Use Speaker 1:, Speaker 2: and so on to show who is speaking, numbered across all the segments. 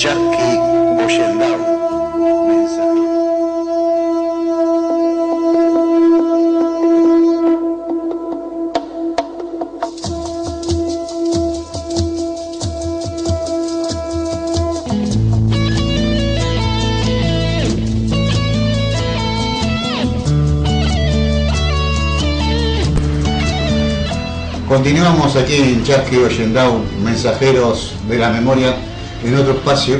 Speaker 1: Charqui Ollendau, mensaje.
Speaker 2: Continuamos aquí en Charqui Ollendau, mensajeros de la memoria, en otro espacio,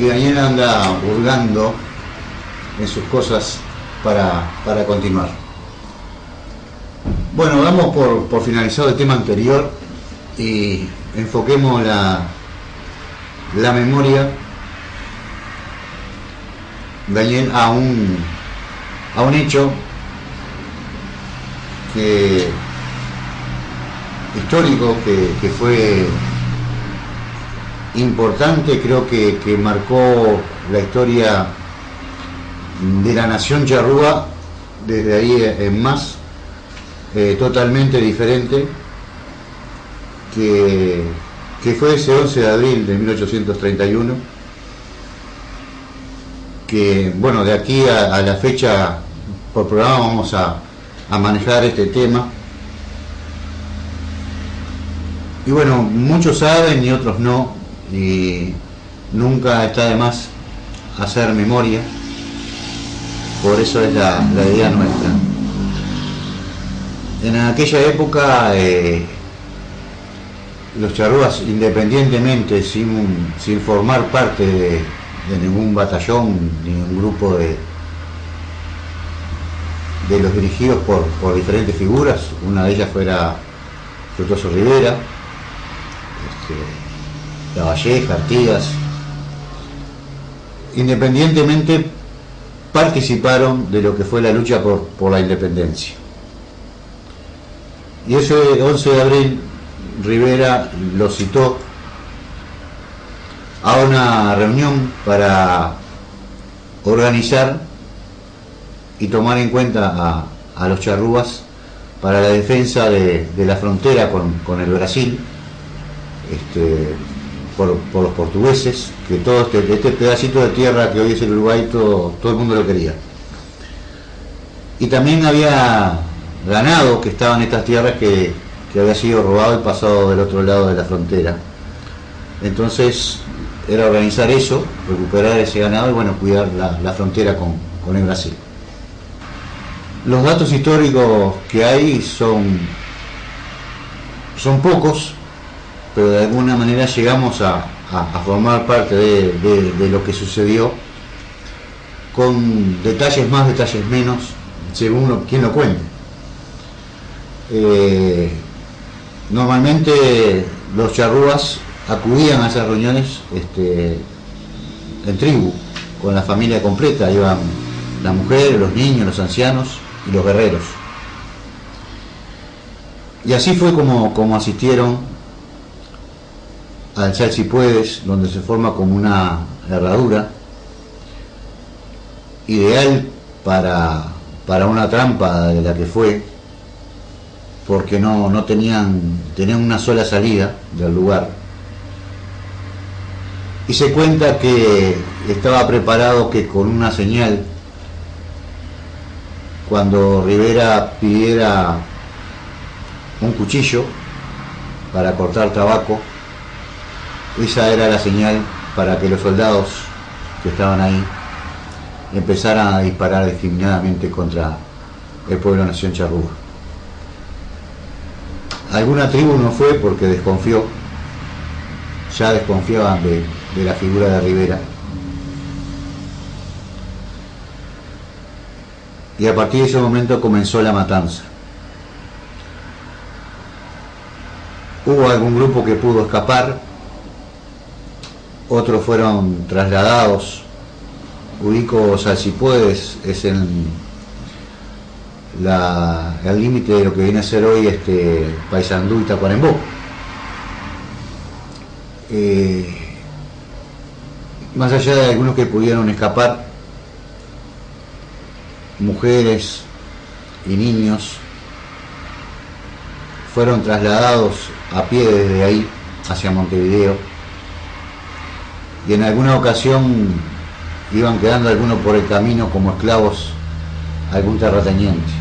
Speaker 2: y Daniel anda hurgando en sus cosas para continuar. Bueno, damos por finalizado el tema anterior y enfoquemos la memoria, Daniel, a un hecho histórico que fue importante, creo que marcó la historia de la nación charrúa desde ahí en más, totalmente diferente, que fue ese 11 de abril de 1831, que bueno, de aquí a la fecha por programa vamos a manejar este tema. Y bueno, muchos saben y otros no, y nunca está de más hacer memoria, por eso es la idea nuestra. En aquella época los charrúas, independientemente, sin formar parte de ningún batallón ni un grupo de los dirigidos por diferentes figuras, una de ellas fuera Frutoso Rivera, La Valleja, Artigas, independientemente participaron de lo que fue la lucha por la independencia. Y ese 11 de abril Rivera lo citó a una reunión para organizar y tomar en cuenta a los charrúas para la defensa de la frontera con el Brasil, por los portugueses, que todo este pedacito de tierra que hoy es el Uruguay, todo el mundo lo quería. Y también había ganado que estaba en estas tierras que había sido robado y pasado del otro lado de la frontera. Entonces era organizar eso, recuperar ese ganado y bueno, cuidar la frontera con el Brasil. Los datos históricos que hay son pocos, pero de alguna manera llegamos a formar parte de lo que sucedió, con detalles más, detalles menos, según quien lo cuente. Normalmente los charrúas acudían a esas reuniones en tribu, con la familia completa, iban las mujeres, los niños, los ancianos y los guerreros. Y así fue como asistieron al Salsipuedes, donde se forma como una herradura ideal para una trampa de la que fue, porque no tenían una sola salida del lugar. Y se cuenta que estaba preparado que con una señal, cuando Rivera pidiera un cuchillo para cortar tabaco, esa era la señal para que los soldados que estaban ahí empezaran a disparar discriminadamente contra el pueblo nación charrúa. Alguna tribu no fue porque desconfió, ya desconfiaban de la figura de Rivera. Y a partir de ese momento comenzó la matanza. Hubo algún grupo que pudo escapar, otros fueron trasladados. Ubico Salsipuedes, es el límite de lo que viene a ser hoy Paysandú y Tacuarembó. Más allá de algunos que pudieron escapar, mujeres y niños fueron trasladados a pie desde ahí hacia Montevideo, y en alguna ocasión iban quedando algunos por el camino como esclavos a algún terrateniente.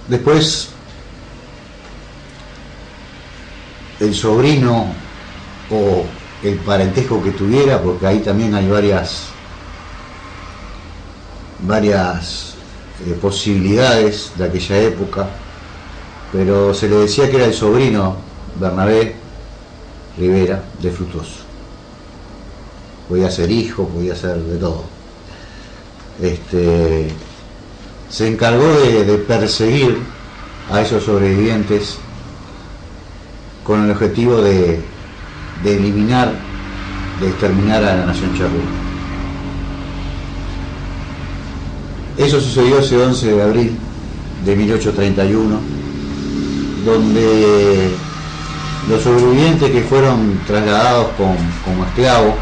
Speaker 2: Después el sobrino o el parentesco que tuviera, porque ahí también hay varias posibilidades de aquella época, pero se le decía que era el sobrino Bernabé Rivera de Frutuoso. Podía ser hijo, podía ser de todo. Se encargó de perseguir a esos sobrevivientes con el objetivo de eliminar, de exterminar a la nación charrúa. Eso sucedió ese 11 de abril de 1831, donde los sobrevivientes que fueron trasladados como esclavos,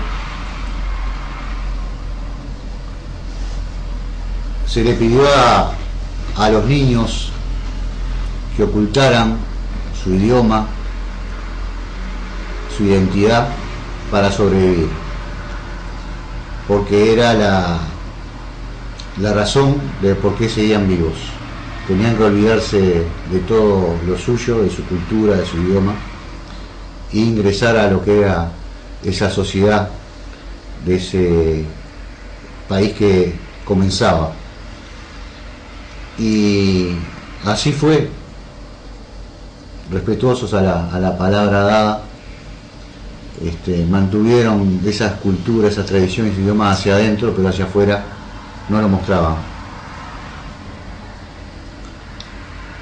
Speaker 2: se le pidió a los niños que ocultaran su idioma, su identidad, para sobrevivir, porque era la razón de por qué seguían vivos. Tenían que olvidarse de todo lo suyo, de su cultura, de su idioma, e ingresar a lo que era esa sociedad de ese país que comenzaba. Y así fue, respetuosos a la palabra dada, mantuvieron esas culturas, esas tradiciones, idiomas hacia adentro, pero hacia afuera no lo mostraban.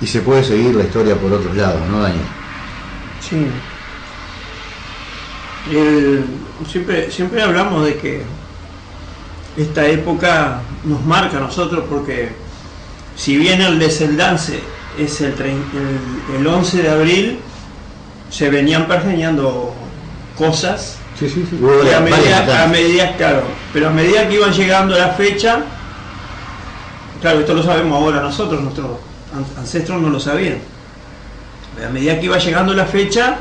Speaker 2: Y se puede seguir la historia por otros lados, ¿no, Daniel?
Speaker 3: Sí. Siempre hablamos de que esta época nos marca a nosotros, porque si bien el desenlace es el 11 de abril, se venían pergeñando cosas.
Speaker 2: Sí.
Speaker 3: Y a medida, claro, pero a medida que iban llegando a la fecha, claro, esto lo sabemos ahora nosotros, nuestros ancestros no lo sabían. A medida que iba llegando la fecha,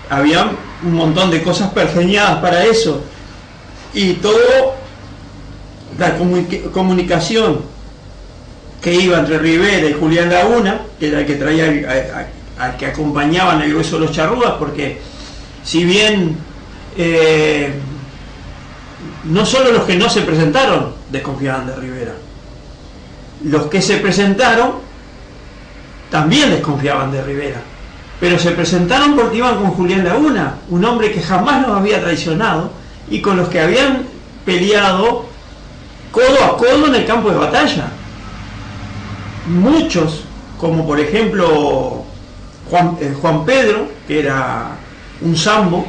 Speaker 3: había un montón de cosas pergeñadas para eso, y todo la comunicación que iba entre Rivera y Julián Laguna, que era el que traía al que acompañaban el grueso de los charrúas, porque si bien no solo los que no se presentaron desconfiaban de Rivera, los que se presentaron también desconfiaban de Rivera, pero se presentaron porque iban con Julián Laguna, un hombre que jamás los había traicionado y con los que habían peleado codo a codo en el campo de batalla. Muchos, como por ejemplo Juan Pedro, que era un sambo,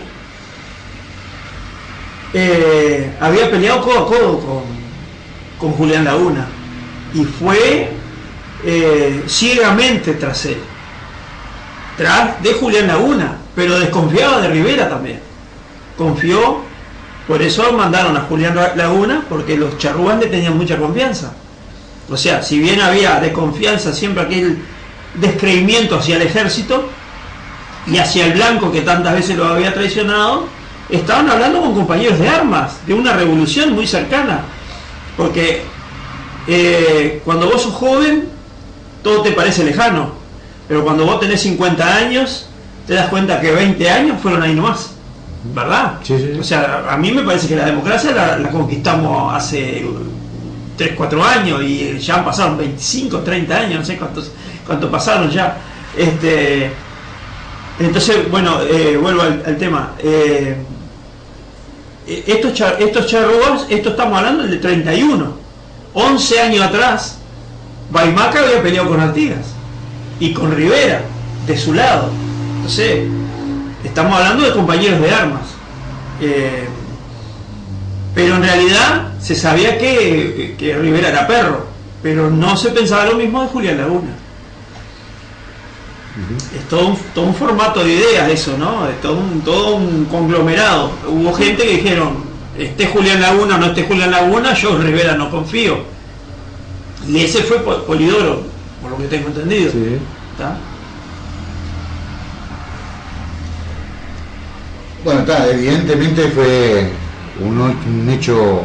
Speaker 3: había peleado codo a codo con Julián Laguna y fue ciegamente tras él, tras de Julián Laguna, pero desconfiaba de Rivera también. Confió, por eso mandaron a Julián Laguna, porque los charrúas le tenían mucha confianza. O sea, si bien había desconfianza, siempre aquel descreimiento hacia el ejército y hacia el blanco que tantas veces lo había traicionado, estaban hablando con compañeros de armas, de una revolución muy cercana, porque cuando vos sos joven todo te parece lejano, pero cuando vos tenés 50 años te das cuenta que 20 años fueron ahí nomás, ¿verdad?
Speaker 2: Sí.
Speaker 3: O sea, a mí me parece que la democracia la conquistamos hace 3, 4 años y ya han pasado 25, 30 años, no sé cuánto pasaron ya. Entonces, bueno, vuelvo al tema. Estos charrúas, esto estamos hablando del 31. 11 años atrás, Baimaca había peleado con Artigas y con Rivera, de su lado. Entonces, estamos hablando de compañeros de armas. Pero en realidad se sabía que Rivera era perro, pero no se pensaba lo mismo de Julián Laguna. Es todo un formato de ideas eso, ¿no? Es todo un conglomerado. Hubo gente que dijeron, esté Julián Laguna o no esté Julián Laguna, yo Rivera no confío. Y ese fue Polidoro, por lo que tengo entendido.
Speaker 2: Sí.
Speaker 3: ¿Está?
Speaker 2: Bueno, evidentemente fue un hecho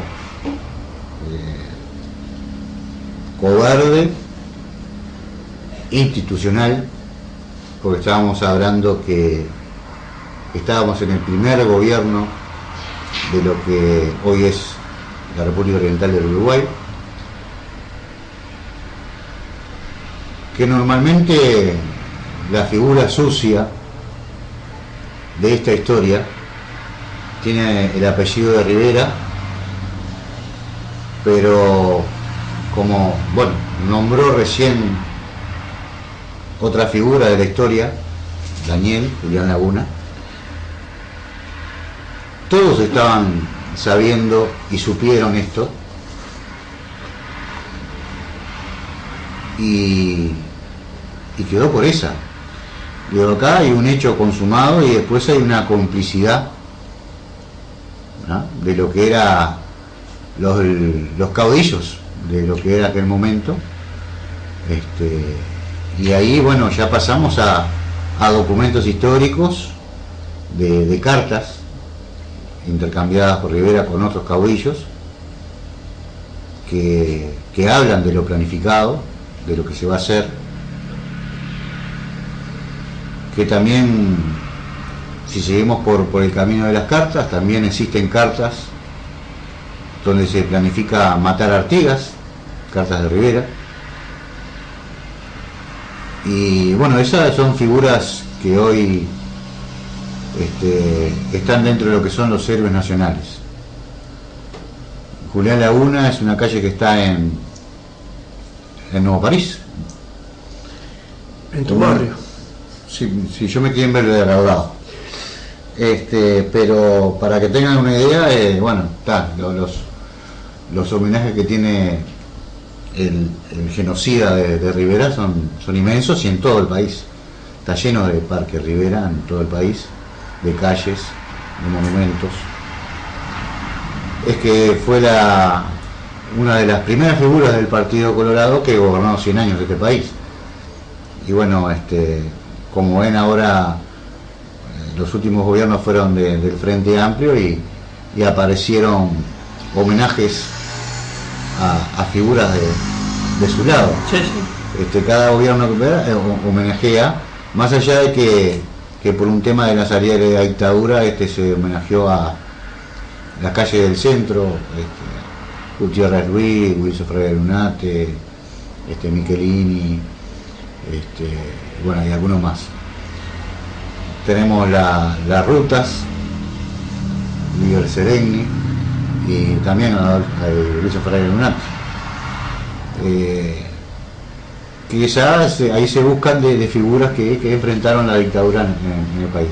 Speaker 2: cobarde, institucional, porque estábamos hablando que estábamos en el primer gobierno de lo que hoy es la República Oriental del Uruguay, que normalmente la figura sucia de esta historia tiene el apellido de Rivera, pero como, bueno, nombró recién otra figura de la historia, Daniel, Julián Laguna, todos estaban sabiendo y supieron esto, y quedó por esa. Digo, acá hay un hecho consumado y después hay una complicidad, ¿no?, de lo que era los caudillos de lo que era aquel momento, y ahí, bueno, ya pasamos a documentos históricos de cartas intercambiadas por Rivera con otros caudillos que hablan de lo planificado, de lo que se va a hacer, que también, si seguimos por el camino de las cartas, también existen cartas donde se planifica matar a Artigas, cartas de Rivera, y bueno, esas son figuras que hoy están dentro de lo que son los héroes nacionales. Julián Laguna es una calle que está en Nuevo París.
Speaker 3: En tu barrio.
Speaker 2: Sí, yo me quedé en Verde de Araudado. Pero para que tengan una idea, bueno, los homenajes que tiene el genocida de Rivera son inmensos, y en todo el país. Está lleno de parques Rivera en todo el país, de calles, de monumentos. Es que fue una de las primeras figuras del Partido Colorado que gobernó 100 años este país. Y bueno, como ven ahora, los últimos gobiernos fueron del Frente Amplio, y aparecieron homenajes a figuras de su lado.
Speaker 3: Sí, sí.
Speaker 2: Cada gobierno homenajea, más allá de que por un tema de la salida de la dictadura se homenajeó a la calle del centro, Gutiérrez Luis, Wilson Freire Lunate, Michelini, bueno, hay algunos más. Tenemos las rutas, Miguel Seregni, y también a Wilson Freire Lunate, que ya ahí se buscan de figuras que enfrentaron la dictadura en el país.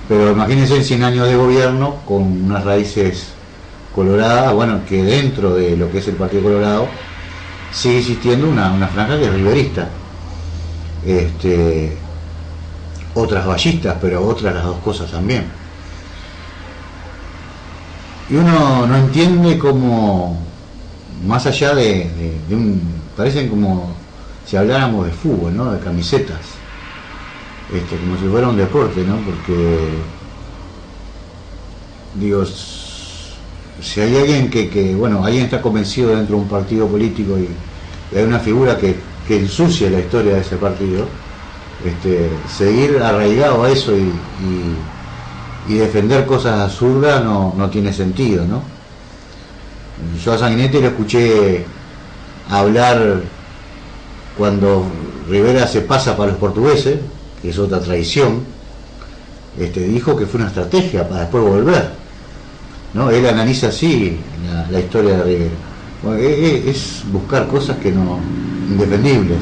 Speaker 2: Pero imagínense, en 100 años de gobierno, con unas raíces coloradas, bueno, que dentro de lo que es el Partido Colorado sigue existiendo una franja que es riverista, otras ballistas, pero otras las dos cosas también. Y uno no entiende cómo, más allá de parecen como si habláramos de fútbol, ¿no?, de camisetas, como si fuera un deporte, ¿no? Porque digo, si hay alguien que bueno, alguien está convencido dentro de un partido político y hay una figura que ensucia la historia de ese partido, seguir arraigado a eso y defender cosas absurdas no tiene sentido, ¿no? Yo a Sanguinetti lo escuché hablar cuando Rivera se pasa para los portugueses, que es otra traición. Dijo que fue una estrategia para después volver, ¿no? Él analiza así la historia de Rivera. Bueno, es buscar cosas que no, indefendibles,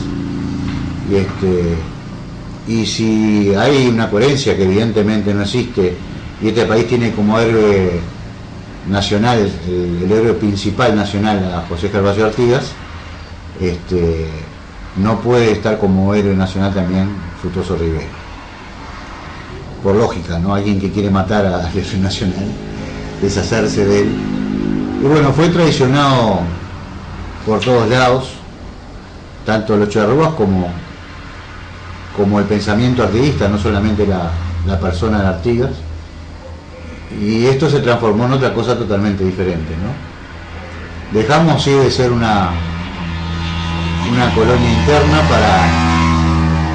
Speaker 2: y si hay una coherencia que evidentemente no existe, y este país tiene como héroe nacional, el héroe principal nacional, a José Gervasio Artigas, no puede estar como héroe nacional también Frutuoso Rivera, por lógica, ¿no? Alguien que quiere matar al héroe nacional, deshacerse de él. Y bueno, fue traicionado por todos lados, tanto los charrúas como el pensamiento artiguista, no solamente la persona de Artigas. Y esto se transformó en otra cosa totalmente diferente, ¿no? Dejamos sí de ser una colonia interna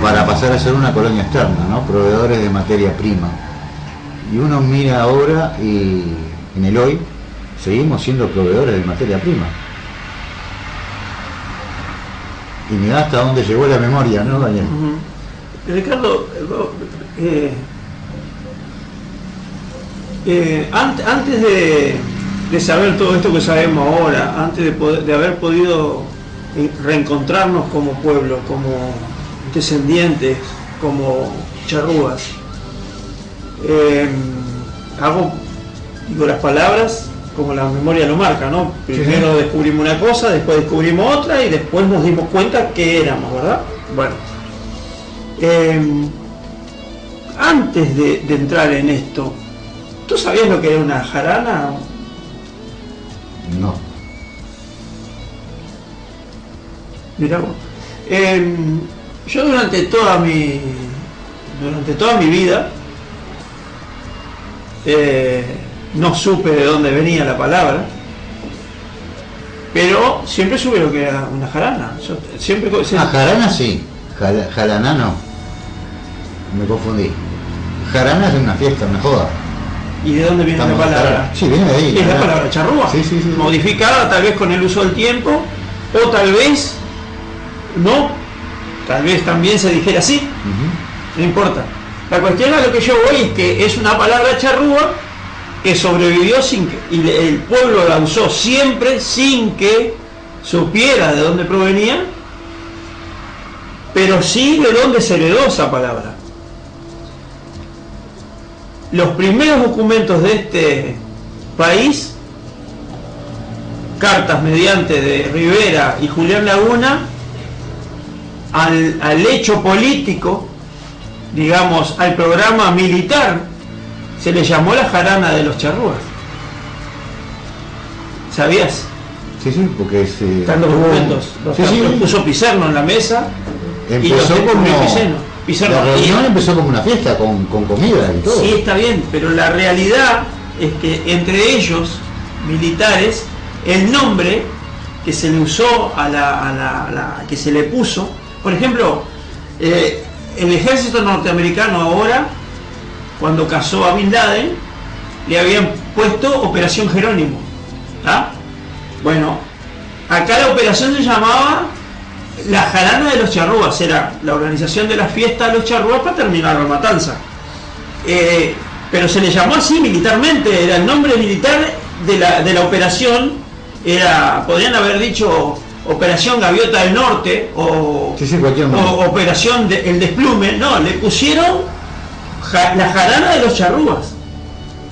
Speaker 2: para pasar a ser una colonia externa, ¿no? Proveedores de materia prima. Y uno mira ahora y en el hoy seguimos siendo proveedores de materia prima. Y mirá hasta dónde llegó la memoria, ¿no, Daniel?
Speaker 3: Ricardo, antes de saber todo esto que sabemos ahora, antes de haber podido reencontrarnos como pueblo, como descendientes, como charrúas, digo las palabras como la memoria lo marca, ¿no? Primero descubrimos una cosa, después descubrimos otra y después nos dimos cuenta que éramos, ¿verdad? Bueno, antes de entrar en esto, ¿tú sabías lo que era una jarana?
Speaker 2: No.
Speaker 3: Mirá vos. Yo durante toda mi vida no supe de dónde venía la palabra, pero siempre supe lo que era una jarana. Yo siempre
Speaker 2: Jarana sí, jaraná no. Me confundí. Jarana es una fiesta, una joda.
Speaker 3: ¿Y de dónde viene la palabra?
Speaker 2: Sí, viene de ahí.
Speaker 3: Es la palabra charrúa,
Speaker 2: sí.
Speaker 3: modificada tal vez con el uso del tiempo, o tal vez no, tal vez también se dijera así, no importa. La cuestión a lo que yo voy es que es una palabra charrúa que sobrevivió sin que, y el pueblo la usó siempre sin que supiera de dónde provenía, pero sí de dónde se heredó esa palabra. Los primeros documentos de este país, cartas mediante de Rivera y Julián Laguna, al hecho político, digamos, al programa militar, se le llamó la jarana de los charrúas. ¿Sabías?
Speaker 2: Sí, porque
Speaker 3: están los documentos. Los puso Pizarro en la mesa.
Speaker 2: Empezó como la reunión empezó como una fiesta con comida y todo.
Speaker 3: Sí, está bien, pero la realidad es que entre ellos, militares, el nombre que se le usó que se le puso, por ejemplo, el ejército norteamericano ahora, cuando cazó a Bin Laden, le habían puesto Operación Jerónimo, ¿tá? Bueno, acá la operación se llamaba la jarana de los charrúas, era la organización de la fiesta de los charrúas para terminar la matanza, pero se le llamó así militarmente, era el nombre militar de la operación, podrían haber dicho Operación Gaviota del Norte o Operación El Desplume, no, le pusieron la jarana de los charrúas.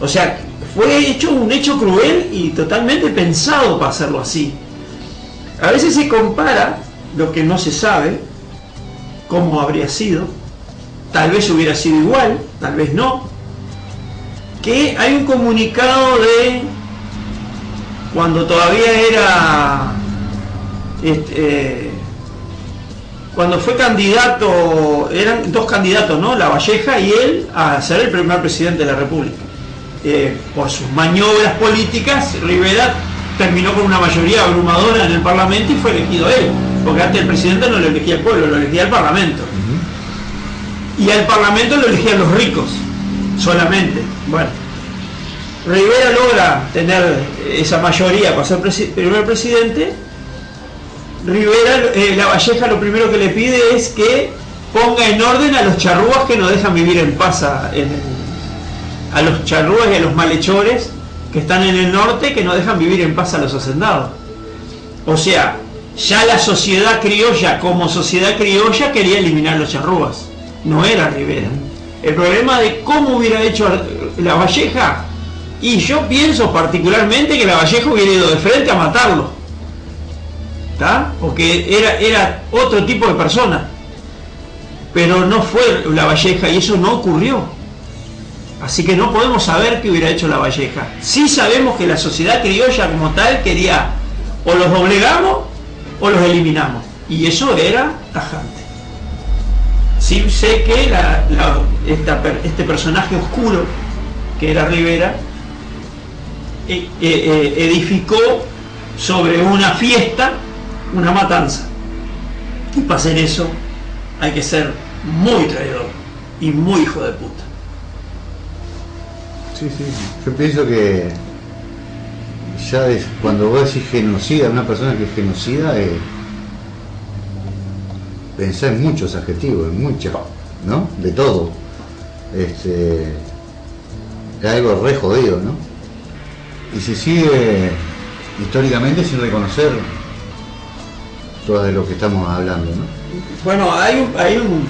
Speaker 3: O sea, fue un hecho cruel y totalmente pensado para hacerlo así. A veces se compara lo que no se sabe, cómo habría sido, tal vez hubiera sido igual, tal vez no, que hay un comunicado de cuando todavía era cuando fue candidato, eran dos candidatos, ¿no? Lavalleja y él, a ser el primer presidente de la República. Por sus maniobras políticas, Rivera terminó con una mayoría abrumadora en el Parlamento y fue elegido él, porque antes el presidente no lo elegía el pueblo, lo elegía el Parlamento. Y al Parlamento lo elegían los ricos solamente. Bueno, Rivera logra tener esa mayoría para ser primer presidente. Rivera, Lavalleja lo primero que le pide es que ponga en orden a los charrúas que no dejan vivir en paz, a los charrúas y a los malhechores que están en el norte, que no dejan vivir en paz a los hacendados. O sea, ya la sociedad criolla, como sociedad criolla, quería eliminar a los charrúas, no era Rivera. El problema de cómo hubiera hecho Lavalleja, y yo pienso particularmente que Lavalleja hubiera ido de frente a matarlo, ¿tá? Porque era otro tipo de persona, pero no fue Lavalleja y eso no ocurrió. Así que no podemos saber qué hubiera hecho Lavalleja. Sí sabemos que la sociedad criolla como tal quería o los doblegamos o los eliminamos, y eso era tajante. Sí sé que este personaje oscuro que era Rivera edificó sobre una fiesta una matanza. Y para hacer eso hay que ser muy traidor y muy hijo de puta.
Speaker 2: Sí, sí. Yo pienso que ya cuando vos decís genocida, una persona que es genocida, pensá en muchos adjetivos, en muchos, ¿no? De todo. Es algo re jodido, ¿no? Y se sigue históricamente sin reconocer todo de lo que estamos hablando, ¿no?
Speaker 3: Bueno, hay un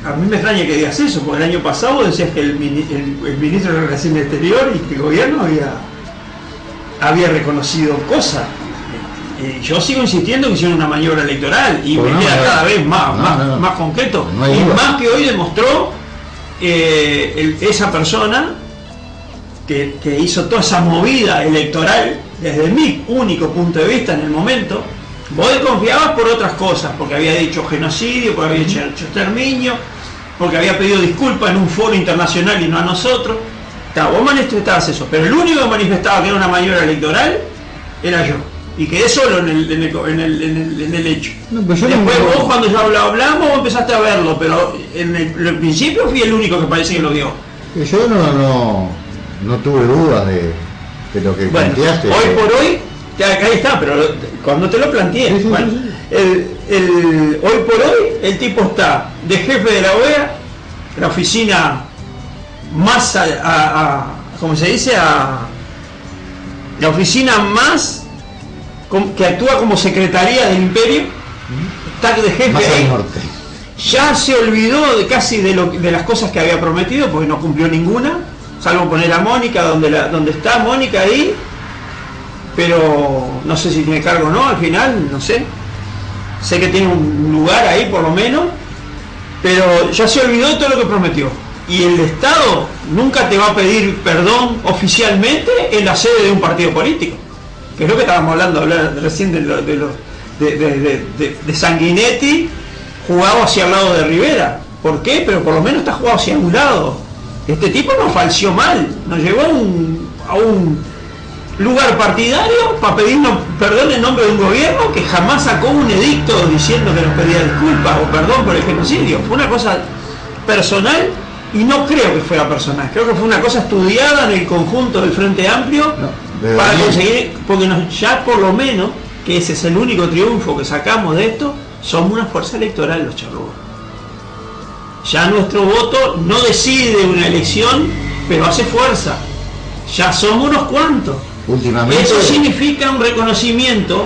Speaker 3: a mí me extraña que digas eso, porque el año pasado decías que el ministro de Relaciones Exteriores y que el gobierno había reconocido cosas. Yo sigo insistiendo que hicieron una maniobra electoral y me queda cada vez más concreto.
Speaker 2: No
Speaker 3: y más que hoy demostró esa persona que hizo toda esa movida electoral desde mi único punto de vista en el momento. Vos desconfiabas por otras cosas, porque había dicho genocidio, porque había hecho exterminio, porque había pedido disculpas en un foro internacional y no a nosotros. Vos manifestabas eso, pero el único que manifestaba que era una maniobra electoral era yo. Y quedé solo en el hecho.
Speaker 2: No, pues yo
Speaker 3: después vos cuando ya hablamos vos empezaste a verlo, pero en el principio fui el único que parece que lo vio.
Speaker 2: Yo no tuve dudas de lo que planteaste.
Speaker 3: Hoy por hoy, ahí está, pero cuando te lo planteé,
Speaker 2: sí,
Speaker 3: bueno,
Speaker 2: sí.
Speaker 3: Hoy por hoy el tipo está de jefe de la OEA, la oficina más ¿cómo se dice? La oficina más que actúa como secretaría del imperio, está de jefe
Speaker 2: más
Speaker 3: ahí.
Speaker 2: al norte.
Speaker 3: Ya se olvidó casi de las cosas que había prometido, porque no cumplió ninguna, salvo poner a Mónica donde está Mónica ahí, pero no sé si tiene cargo o no, al final, no sé. Sé que tiene un lugar ahí por lo menos, pero ya se olvidó de todo lo que prometió. Y el Estado nunca te va a pedir perdón oficialmente en la sede de un partido político, que es lo que estábamos hablando recién de Sanguinetti, jugado hacia el lado de Rivera. ¿Por qué? Pero por lo menos está jugado hacia un lado. Este tipo nos falseó mal, nos llevó a un lugar partidario para pedirnos perdón en nombre de un gobierno que jamás sacó un edicto diciendo que nos pedía disculpas o perdón por el genocidio. Fue una cosa personal, y no creo que fuera personal, creo que fue una cosa estudiada en el conjunto del Frente Amplio para conseguir, porque ya por lo menos, que ese es el único triunfo que sacamos de esto, somos una fuerza electoral los charrúas. Ya nuestro voto no decide una elección, pero hace fuerza. Ya somos unos cuantos.
Speaker 2: Últimamente,
Speaker 3: eso significa un reconocimiento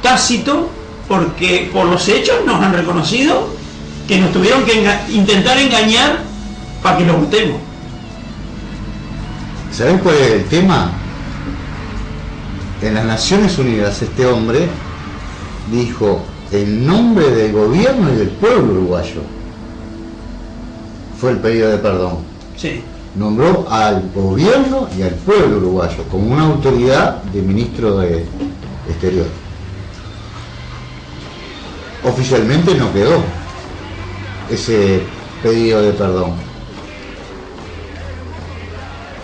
Speaker 3: tácito, porque por los hechos nos han reconocido que nos tuvieron que intentar engañar para que lo votemos.
Speaker 2: ¿Sabés cuál es el tema? En las Naciones Unidas este hombre dijo en nombre del gobierno y del pueblo uruguayo. Fue el pedido de perdón.
Speaker 3: Sí.
Speaker 2: Nombró al gobierno y al pueblo uruguayo como una autoridad de ministro de Exterior. Oficialmente no quedó ese pedido de perdón.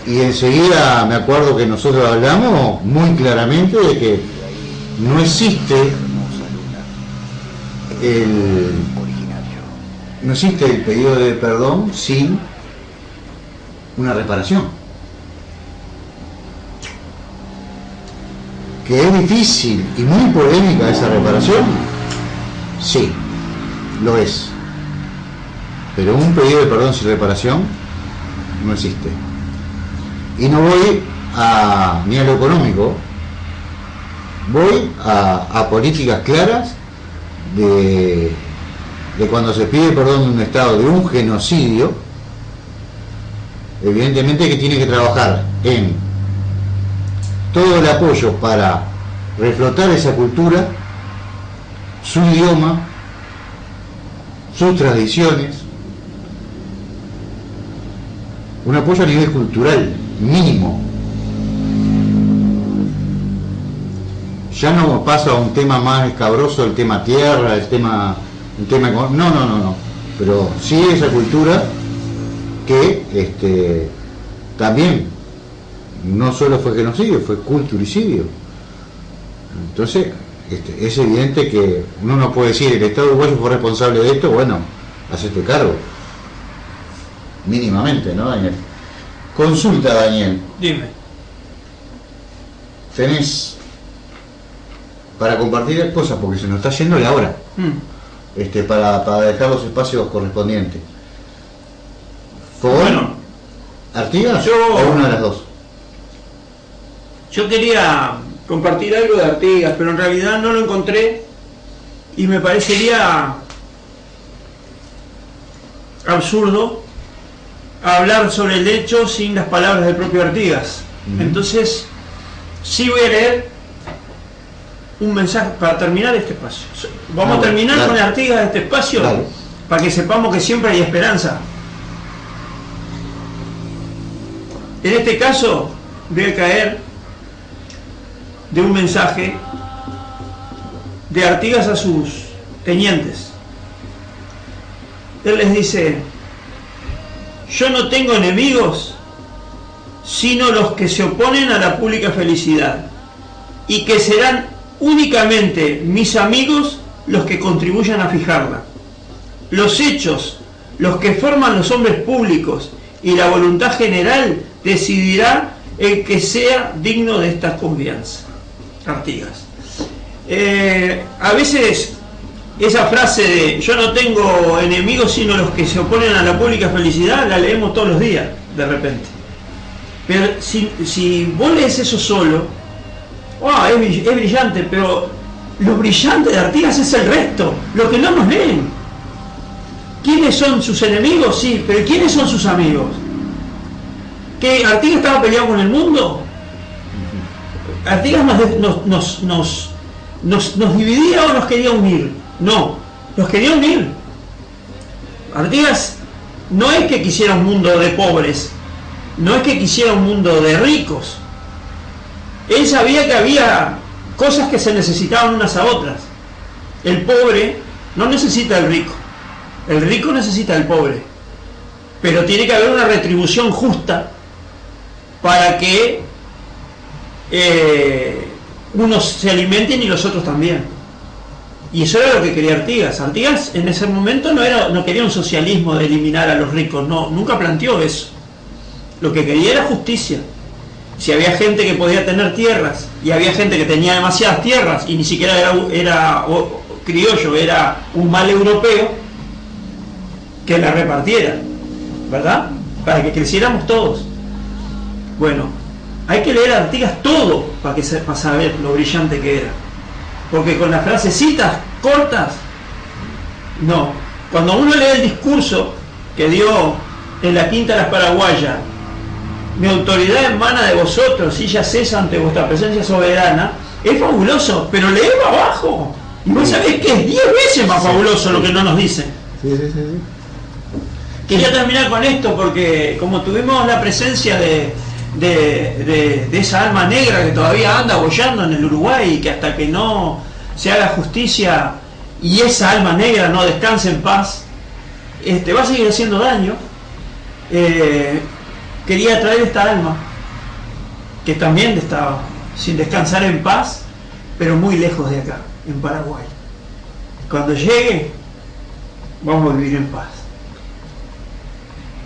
Speaker 2: Y enseguida me acuerdo que nosotros hablamos muy claramente de que no existe el pedido de perdón sin una reparación. ¿Que es difícil y muy polémica esa reparación? Sí, lo es. Pero un pedido de perdón sin reparación no existe. Y no voy ni a lo económico, voy a políticas claras de cuando se pide perdón de un Estado de un genocidio. Evidentemente que tiene que trabajar en todo el apoyo para reflotar esa cultura, su idioma, sus tradiciones, un apoyo a nivel cultural mínimo. Ya no pasa a un tema más escabroso, el tema tierra, el tema no, pero sí esa cultura que también no solo fue genocidio, fue culturicidio. Entonces, es evidente que uno no puede decir el Estado uruguayo fue responsable de esto, bueno, hacete cargo. Mínimamente, ¿no, Daniel? Consulta, Daniel.
Speaker 3: Dime.
Speaker 2: Tenés para compartir cosas, porque se nos está yendo la hora. Para dejar los espacios correspondientes. ¿Fogón?
Speaker 3: Bueno,
Speaker 2: ¿Artigas
Speaker 3: yo-
Speaker 2: o una de las dos?
Speaker 3: Yo quería compartir algo de Artigas, pero en realidad no lo encontré y me parecería absurdo hablar sobre el hecho sin las palabras del propio Artigas. Entonces, sí voy a leer un mensaje para terminar este espacio. Vamos a terminar
Speaker 2: claro.
Speaker 3: con Artigas este espacio,
Speaker 2: Claro.
Speaker 3: para que sepamos que siempre hay esperanza. En este caso, voy a caer de un mensaje de Artigas a sus tenientes. Él les dice: yo no tengo enemigos sino los que se oponen a la pública felicidad, y que serán únicamente mis amigos los que contribuyan a fijarla. Los hechos, los que forman los hombres públicos, y la voluntad general decidirá el que sea digno de esta confianza. Artigas. A veces esa frase de yo no tengo enemigos sino los que se oponen a la pública felicidad la leemos todos los días de repente, pero si vos lees eso solo, es brillante, pero lo brillante de Artigas es el resto, lo que no nos leen. ¿Quiénes son sus enemigos? Sí, pero ¿quiénes son sus amigos? ¿Que Artigas estaba peleado con el mundo? Artigas nos dividía o nos quería unir. No, nos quería unir. Artigas no es que quisiera un mundo de pobres, no es que quisiera un mundo de ricos. Él sabía que había cosas que se necesitaban unas a otras. El pobre no necesita al rico, el rico necesita al pobre, pero tiene que haber una retribución justa para que unos se alimenten y los otros también. Y eso era lo que quería Artigas. Artigas en ese momento no quería un socialismo de eliminar a los ricos, no, nunca planteó eso. Lo que quería era justicia. Si había gente que podía tener tierras y había gente que tenía demasiadas tierras y ni siquiera era criollo, era un mal europeo, que la repartiera, ¿verdad? Para que creciéramos todos. Bueno, hay que leer a Artigas todo para saber lo brillante que era, porque con las frasecitas cortas, no. Cuando uno lee el discurso que dio en la Quinta de las Paraguayas, mi autoridad emana de vosotros y ya cesa ante vuestra presencia soberana, es fabuloso, pero lee para abajo y vos sabés que es 10 veces más fabuloso lo que no nos dicen.
Speaker 2: Sí.
Speaker 3: Quería terminar con esto porque como tuvimos la presencia de esa alma negra que todavía anda boyando en el Uruguay y que hasta que no se haga justicia y esa alma negra no descanse en paz, va a seguir haciendo daño. Quería traer esta alma que también estaba sin descansar en paz, pero muy lejos de acá, en Paraguay. Cuando llegue, vamos a vivir en paz.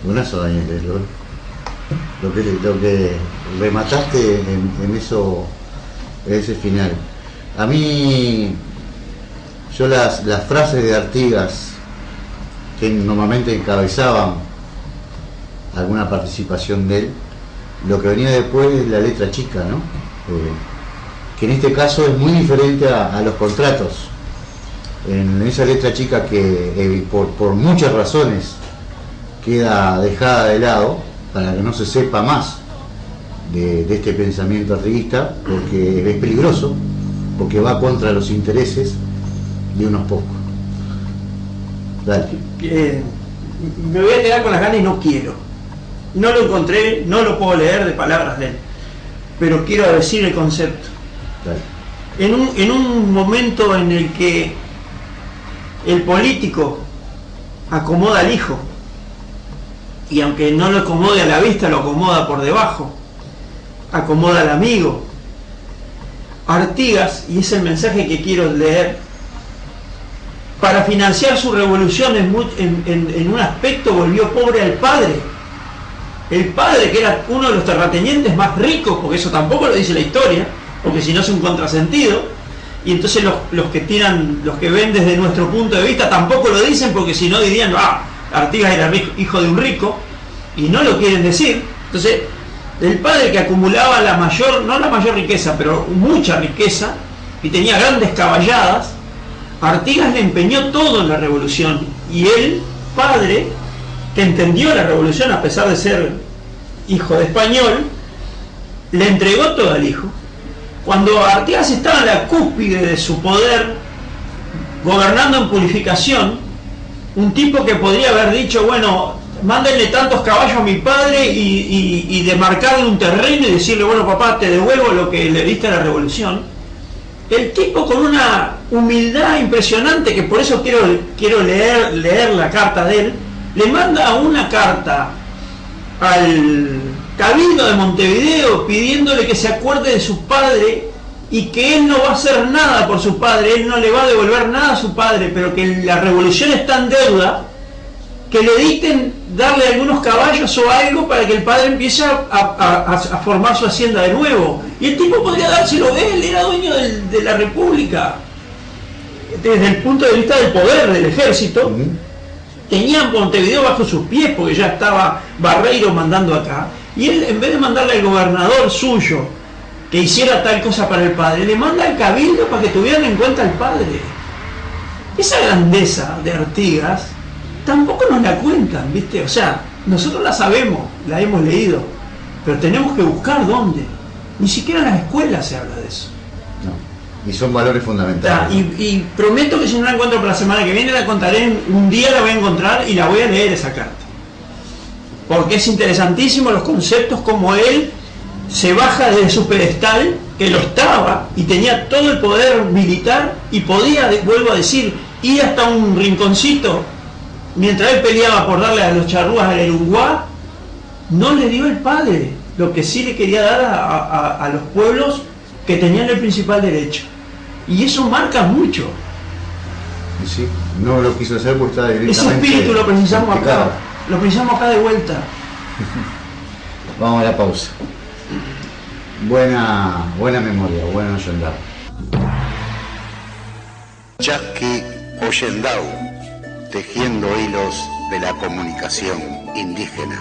Speaker 2: Buenazo, Daniel, lo que remataste en eso, en ese final. A mí, yo las frases de Artigas que normalmente encabezaban alguna participación de él, lo que venía después es la letra chica, ¿no? Que en este caso es muy diferente a los contratos. En esa letra chica que por muchas razones queda dejada de lado para que no se sepa más de este pensamiento artiguista, porque es peligroso, porque va contra los intereses de unos pocos. Dale.
Speaker 3: Me voy a quedar con las ganas y no quiero. No lo encontré, no lo puedo leer de palabras de él, pero quiero decir el concepto.
Speaker 2: Dale.
Speaker 3: En un momento en el que el político acomoda al hijo, y aunque no lo acomode a la vista, lo acomoda por debajo, acomoda al amigo. Artigas, y es el mensaje que quiero leer, para financiar su revolución en un aspecto volvió pobre al padre. El padre, que era uno de los terratenientes más ricos, porque eso tampoco lo dice la historia, porque si no es un contrasentido, y entonces los que tiran, los que ven desde nuestro punto de vista tampoco lo dicen, porque si no dirían, Artigas era hijo de un rico, y no lo quieren decir. Entonces, el padre que acumulaba la mayor, no la mayor riqueza, pero mucha riqueza, y tenía grandes caballadas, Artigas le empeñó todo en la revolución, y el padre, que entendió la revolución a pesar de ser hijo de español, le entregó todo al hijo. Cuando Artigas estaba en la cúspide de su poder, gobernando en purificación, un tipo que podría haber dicho, bueno, mándenle tantos caballos a mi padre y demarcarle un terreno y decirle, bueno papá, te devuelvo lo que le diste a la revolución. El tipo, con una humildad impresionante, que por eso quiero leer la carta de él, le manda una carta al Cabildo de Montevideo pidiéndole que se acuerde de su padre y que él no va a hacer nada por su padre, él no le va a devolver nada a su padre, pero que la revolución está en deuda, que le dicten darle algunos caballos o algo para que el padre empiece a formar su hacienda de nuevo. Y el tipo podría dárselo, él era dueño de la república, desde el punto de vista del poder del ejército. Tenía Montevideo bajo sus pies porque ya estaba Barreiro mandando acá, y él, en vez de mandarle al gobernador suyo que hiciera tal cosa para el padre, le manda al cabildo para que tuvieran en cuenta al padre. Esa grandeza de Artigas tampoco nos la cuentan, ¿viste? O sea, nosotros la sabemos, la hemos leído, pero tenemos que buscar dónde. Ni siquiera en las escuelas se habla de eso.
Speaker 2: No. Y son valores fundamentales.
Speaker 3: Y prometo que si no la encuentro para la semana que viene, la contaré, un día la voy a encontrar y la voy a leer esa carta. Porque es interesantísimo los conceptos, como él se baja de su pedestal, que lo estaba, y tenía todo el poder militar, y podía, vuelvo a decir, ir hasta un rinconcito, mientras él peleaba por darle a los charrúas al Uruguay, no le dio el padre lo que sí le quería dar a los pueblos que tenían el principal derecho. Y eso marca mucho.
Speaker 2: Y sí, no lo quiso hacer porque estaba directamente.
Speaker 3: Ese espíritu lo precisamos acá. Lo precisamos acá de vuelta.
Speaker 2: Vamos a la pausa. Buena memoria, buena Ollendau.
Speaker 1: Chasqui Ollendau, tejiendo hilos de la comunicación indígena.